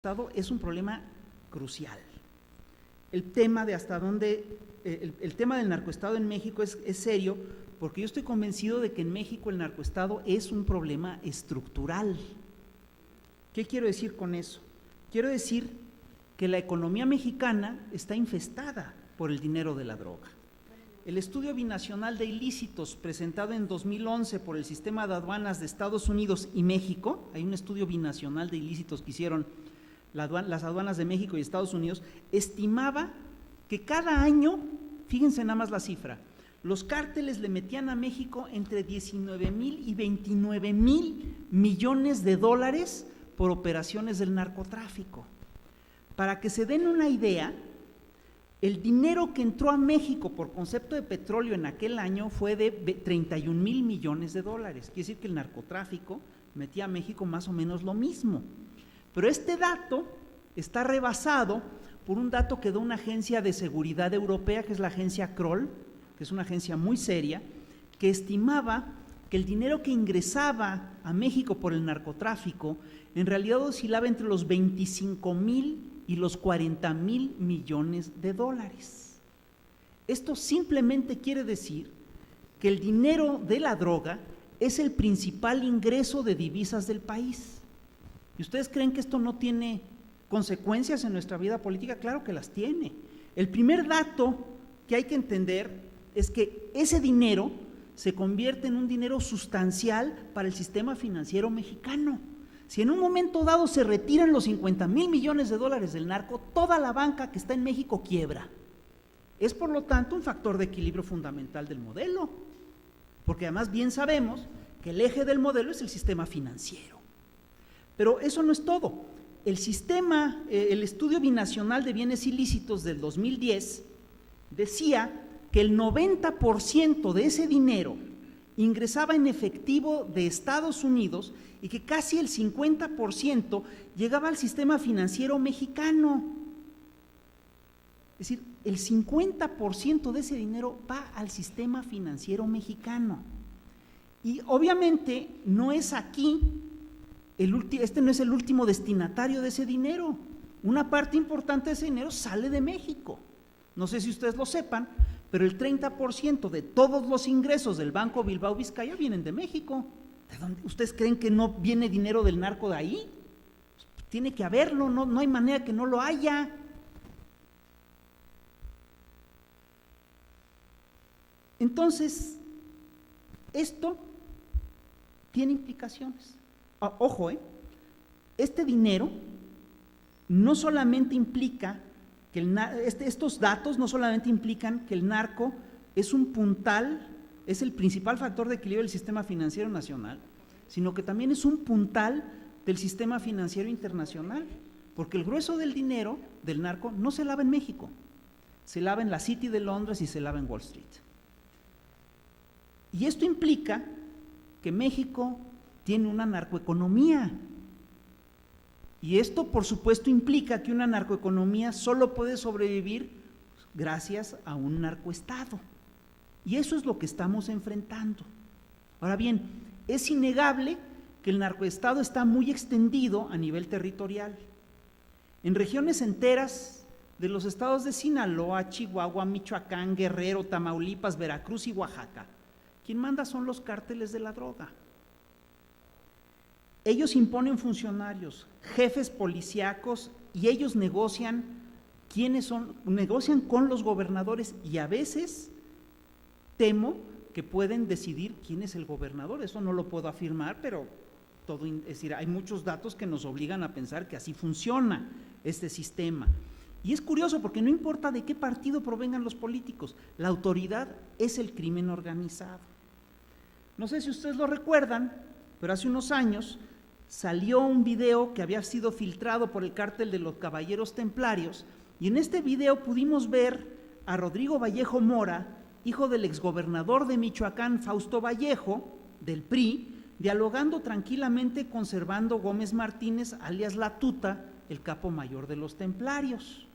Estado es un problema crucial. El tema de hasta dónde, el tema del narcoestado en México es serio, porque yo estoy convencido de que en México el narcoestado es un problema estructural. ¿Qué quiero decir con eso? Quiero decir que la economía mexicana está infestada por el dinero de la droga. El estudio binacional de ilícitos presentado en 2011 por el Sistema de Aduanas de Estados Unidos y México, hay un estudio binacional de ilícitos que hicieron las aduanas de México y Estados Unidos, estimaba que cada año, fíjense nada más la cifra, los cárteles le metían a México entre 19,000 y 29,000 millones de dólares por operaciones del narcotráfico. Para que se den una idea, el dinero que entró a México por concepto de petróleo en aquel año fue de 31,000 millones de dólares. Quiere decir que el narcotráfico metía a México más o menos lo mismo. Pero este dato está rebasado por un dato que da una agencia de seguridad europea, que es la agencia Kroll, que es una agencia muy seria, que estimaba que el dinero que ingresaba a México por el narcotráfico en realidad oscilaba entre los 25,000 y los 40,000 millones de dólares. Esto simplemente quiere decir que el dinero de la droga es el principal ingreso de divisas del país. ¿Y ustedes creen que esto no tiene consecuencias en nuestra vida política? Claro que las tiene. El primer dato que hay que entender es que ese dinero se convierte en un dinero sustancial para el sistema financiero mexicano. Si en un momento dado se retiran los 50,000 millones de dólares del narco, toda la banca que está en México quiebra. Es por lo tanto un factor de equilibrio fundamental del modelo, porque además bien sabemos que el eje del modelo es el sistema financiero. Pero eso no es todo. El estudio binacional de bienes ilícitos del 2010 decía que el 90% de ese dinero ingresaba en efectivo de Estados Unidos y que casi el 50% llegaba al sistema financiero mexicano. Es decir, el 50% de ese dinero va al sistema financiero mexicano. Y obviamente no es aquí, este no es el último destinatario de ese dinero. Una parte importante de ese dinero sale de México. No sé si ustedes lo sepan, pero el 30% de todos los ingresos del Banco Bilbao Vizcaya vienen de México. ¿De dónde? ¿Ustedes creen que no viene dinero del narco de ahí? Tiene que haberlo, no hay manera que no lo haya. Entonces, esto tiene implicaciones. Ojo, este dinero no solamente implica que estos datos no solamente implican que el narco es un puntal, es el principal factor de equilibrio del sistema financiero nacional, sino que también es un puntal del sistema financiero internacional, porque el grueso del dinero del narco no se lava en México, se lava en la City de Londres y se lava en Wall Street. Y esto implica que México tiene una narcoeconomía. Y esto, por supuesto, implica que una narcoeconomía solo puede sobrevivir gracias a un narcoestado. Y eso es lo que estamos enfrentando. Ahora bien, es innegable que el narcoestado está muy extendido a nivel territorial. En regiones enteras de los estados de Sinaloa, Chihuahua, Michoacán, Guerrero, Tamaulipas, Veracruz y Oaxaca, quien manda son los cárteles de la droga. Ellos imponen funcionarios, jefes policíacos y ellos negocian con los gobernadores y a veces temo que pueden decidir quién es el gobernador. Eso no lo puedo afirmar, pero es decir, hay muchos datos que nos obligan a pensar que así funciona este sistema. Y es curioso porque no importa de qué partido provengan los políticos, la autoridad es el crimen organizado. No sé si ustedes lo recuerdan, pero hace unos años salió un video que había sido filtrado por el cártel de los Caballeros Templarios y en este video pudimos ver a Rodrigo Vallejo Mora, hijo del exgobernador de Michoacán, Fausto Vallejo, del PRI, dialogando tranquilamente con Servando Gómez Martínez, alias La Tuta, el capo mayor de los Templarios.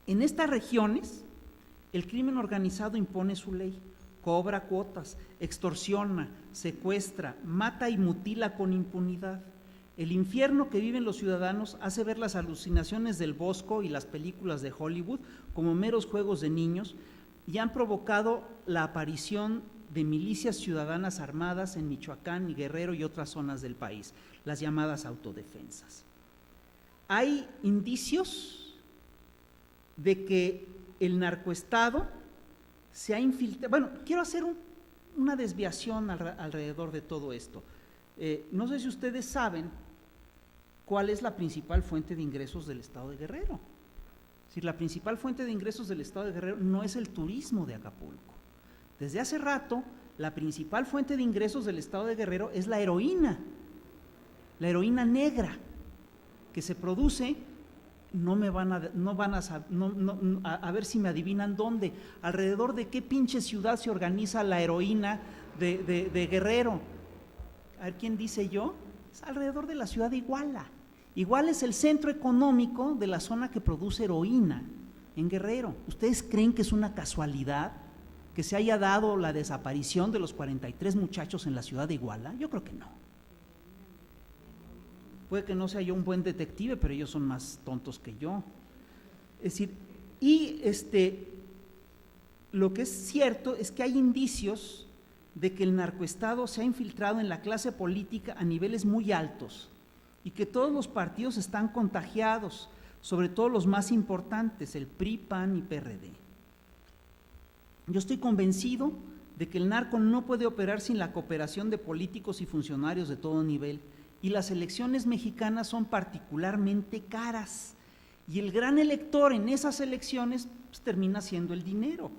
En estas regiones, el crimen organizado impone su ley. Cobra cuotas, extorsiona, secuestra, mata y mutila con impunidad. El infierno que viven los ciudadanos hace ver las alucinaciones del Bosco y las películas de Hollywood como meros juegos de niños y han provocado la aparición de milicias ciudadanas armadas en Michoacán y Guerrero y otras zonas del país, las llamadas autodefensas. Hay indicios de que el narcoestado se ha infiltrado. Bueno, quiero hacer una desviación alrededor de todo esto. No sé si ustedes saben cuál es la principal fuente de ingresos del estado de Guerrero. Es decir, la principal fuente de ingresos del estado de Guerrero no es el turismo de Acapulco. Desde hace rato, la principal fuente de ingresos del estado de Guerrero es la heroína negra, que se produce, a ver si me adivinan dónde, alrededor de qué pinche ciudad se organiza la heroína de Guerrero. A ver, ¿quién dice yo? Es alrededor de la ciudad de Iguala. Iguala es el centro económico de la zona que produce heroína en Guerrero. ¿Ustedes creen que es una casualidad que se haya dado la desaparición de los 43 muchachos en la ciudad de Iguala? Yo creo que no. Puede que no sea yo un buen detective, pero ellos son más tontos que yo. Es decir, lo que es cierto es que hay indicios de que el narcoestado se ha infiltrado en la clase política a niveles muy altos y que todos los partidos están contagiados, sobre todo los más importantes, el PRI, PAN y PRD. Yo estoy convencido de que el narco no puede operar sin la cooperación de políticos y funcionarios de todo nivel, y las elecciones mexicanas son particularmente caras, y el gran elector en esas elecciones pues, termina siendo el dinero.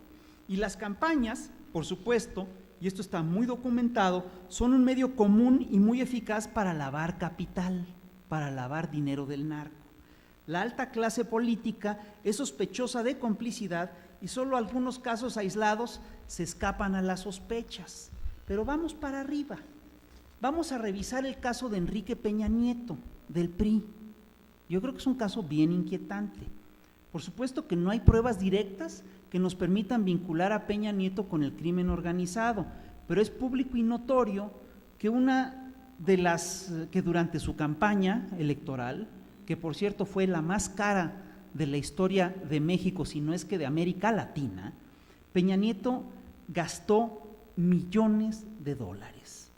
Y las campañas, por supuesto, y esto está muy documentado, son un medio común y muy eficaz para lavar capital, para lavar dinero del narco. La alta clase política es sospechosa de complicidad y solo algunos casos aislados se escapan a las sospechas. Pero vamos para arriba, vamos a revisar el caso de Enrique Peña Nieto, del PRI. Yo creo que es un caso bien inquietante. Por supuesto que no hay pruebas directas que nos permitan vincular a Peña Nieto con el crimen organizado, pero es público y notorio que una de las que durante su campaña electoral, que por cierto fue la más cara de la historia de México, si no es que de América Latina, Peña Nieto gastó millones de dólares.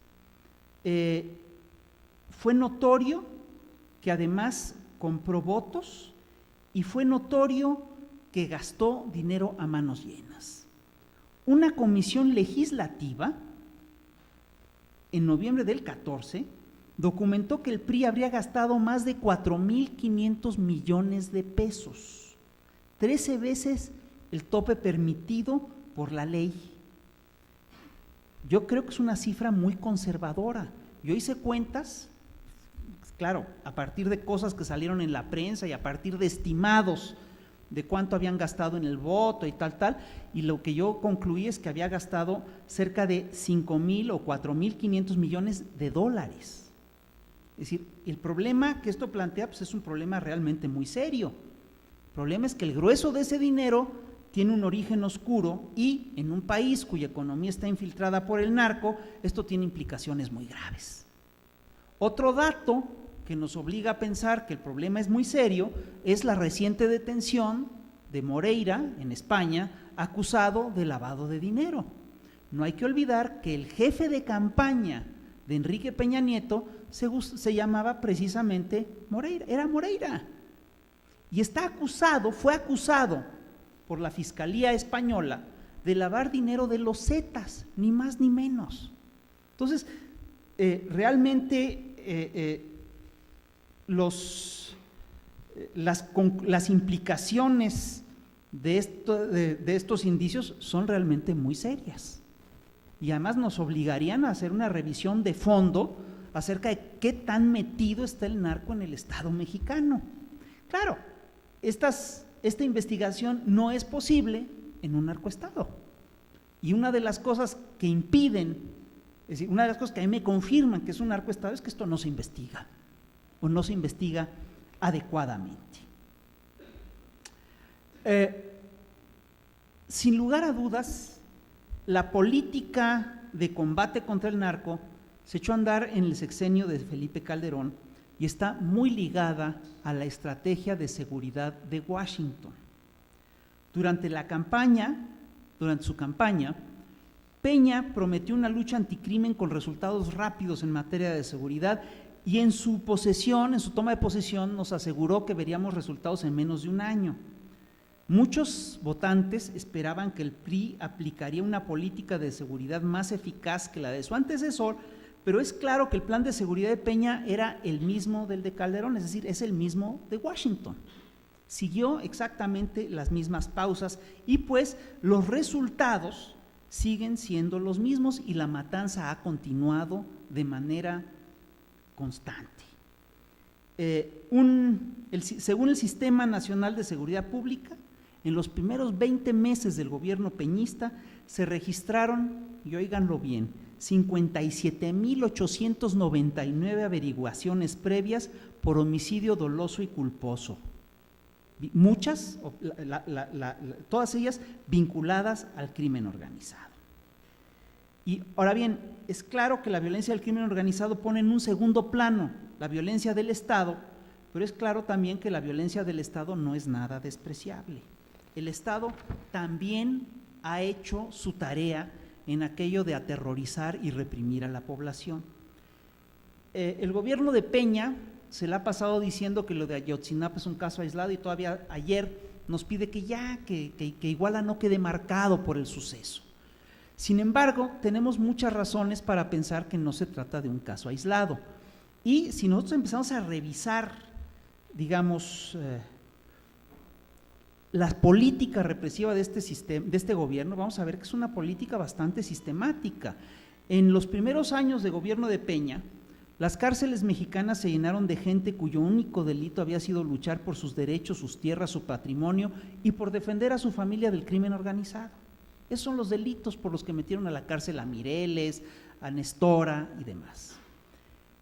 Fue notorio que además compró votos y fue notorio que gastó dinero a manos llenas. Una comisión legislativa, en noviembre del 14, documentó que el PRI habría gastado más de 4,500 millones de pesos, 13 veces el tope permitido por la ley. Yo creo que es una cifra muy conservadora. Yo hice cuentas, claro, a partir de cosas que salieron en la prensa y a partir de estimados de cuánto habían gastado en el voto y tal, y lo que yo concluí es que había gastado cerca de 5,000 o 4,500 millones de dólares. Es decir, el problema que esto plantea pues es un problema realmente muy serio. El problema es que el grueso de ese dinero tiene un origen oscuro y en un país cuya economía está infiltrada por el narco, esto tiene implicaciones muy graves. Otro dato que nos obliga a pensar que el problema es muy serio es la reciente detención de Moreira en España, acusado de lavado de dinero. No hay que olvidar que el jefe de campaña de Enrique Peña Nieto se llamaba precisamente Moreira, era Moreira, y fue acusado por la Fiscalía Española de lavar dinero de los Zetas, ni más ni menos. Entonces, realmente las implicaciones de estos indicios son realmente muy serias y además nos obligarían a hacer una revisión de fondo acerca de qué tan metido está el narco en el Estado mexicano. Claro, esta investigación no es posible en un narcoestado y una de las cosas que impiden, es decir, una de las cosas que a mí me confirman que es un narcoestado es que esto no se investiga o no se investiga adecuadamente. Sin lugar a dudas, la política de combate contra el narco se echó a andar en el sexenio de Felipe Calderón, y está muy ligada a la estrategia de seguridad de Washington. Durante su campaña, Peña prometió una lucha anticrimen con resultados rápidos en materia de seguridad y en su toma de posesión, nos aseguró que veríamos resultados en menos de un año. Muchos votantes esperaban que el PRI aplicaría una política de seguridad más eficaz que la de su antecesor, pero es claro que el plan de seguridad de Peña era el mismo del de Calderón, es decir, es el mismo de Washington. Siguió exactamente las mismas pausas y pues los resultados siguen siendo los mismos y la matanza ha continuado de manera constante. Según el Sistema Nacional de Seguridad Pública, en los primeros 20 meses del gobierno peñista se registraron, y óiganlo bien, 57,899 averiguaciones previas por homicidio doloso y culposo. Muchas, todas ellas vinculadas al crimen organizado. Y ahora bien, es claro que la violencia del crimen organizado pone en un segundo plano la violencia del Estado, pero es claro también que la violencia del Estado no es nada despreciable. El Estado también ha hecho su tarea en aquello de aterrorizar y reprimir a la población. El gobierno de Peña se la ha pasado diciendo que lo de Ayotzinapa es un caso aislado y todavía ayer nos pide que Iguala no quede marcado por el suceso. Sin embargo, tenemos muchas razones para pensar que no se trata de un caso aislado. Y si nosotros empezamos a revisar, digamos, la política represiva de este gobierno, vamos a ver que es una política bastante sistemática. En los primeros años de gobierno de Peña, las cárceles mexicanas se llenaron de gente cuyo único delito había sido luchar por sus derechos, sus tierras, su patrimonio y por defender a su familia del crimen organizado. Esos son los delitos por los que metieron a la cárcel a Mireles, a Nestora y demás.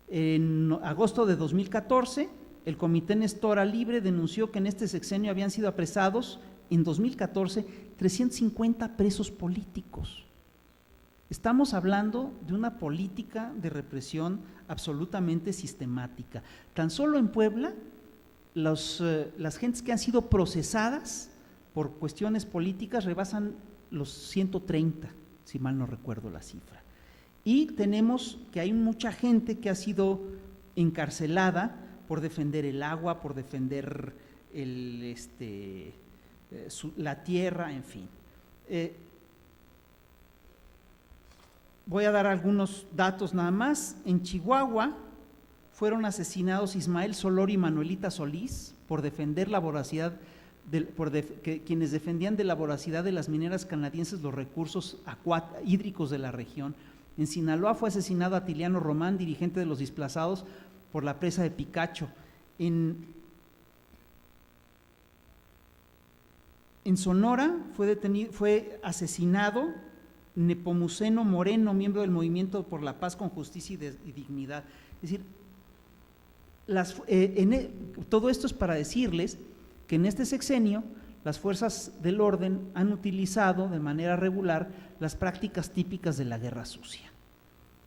En agosto de 2014, el Comité Nestora Libre denunció que en este sexenio habían sido apresados, en 2014, 350 presos políticos. Estamos hablando de una política de represión absolutamente sistemática. Tan solo en Puebla, las gentes que han sido procesadas por cuestiones políticas rebasan los 130, si mal no recuerdo la cifra. Y tenemos que hay mucha gente que ha sido encarcelada por defender el agua, por defender la tierra, en fin. Voy a dar algunos datos nada más. En Chihuahua fueron asesinados Ismael Solor y Manuelita Solís por defender la voracidad, quienes defendían de la voracidad de las mineras canadienses los recursos hídricos de la región. En Sinaloa fue asesinado Atiliano Román, dirigente de los desplazados por la presa de Picacho. En Sonora fue asesinado Nepomuceno Moreno, miembro del Movimiento por la Paz con Justicia y Dignidad. Es decir, todo esto es para decirles que en este sexenio las fuerzas del orden han utilizado de manera regular las prácticas típicas de la guerra sucia.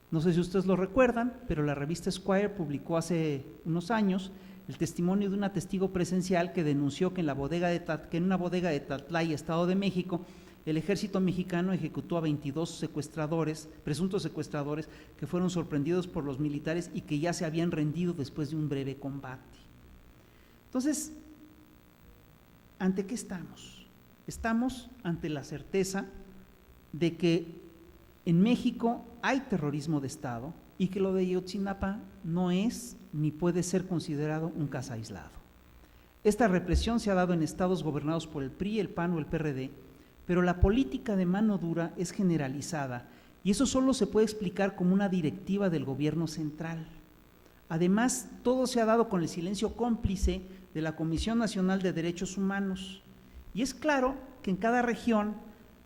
No sé si ustedes lo recuerdan, pero la revista Esquire publicó hace unos años el testimonio de una testigo presencial que denunció que en una bodega de Tatlay, Estado de México, el ejército mexicano ejecutó a 22 presuntos secuestradores que fueron sorprendidos por los militares y que ya se habían rendido después de un breve combate. Entonces, ¿ante qué estamos? Estamos ante la certeza de que en México hay terrorismo de Estado y que lo de Ayotzinapa no es ni puede ser considerado un caso aislado. Esta represión se ha dado en estados gobernados por el PRI, el PAN o el PRD, pero la política de mano dura es generalizada y eso solo se puede explicar como una directiva del gobierno central. Además, todo se ha dado con el silencio cómplice de la Comisión Nacional de Derechos Humanos y es claro que en cada región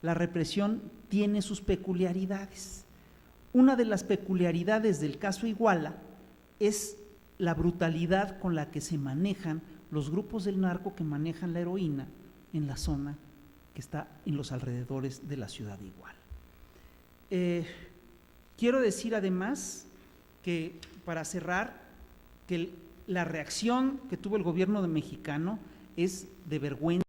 la represión tiene sus peculiaridades. Una de las peculiaridades del caso Iguala es la brutalidad con la que se manejan los grupos del narco que manejan la heroína en la zona que está en los alrededores de la ciudad de Iguala. Quiero decir además que, para cerrar, que la reacción que tuvo el gobierno mexicano es de vergüenza.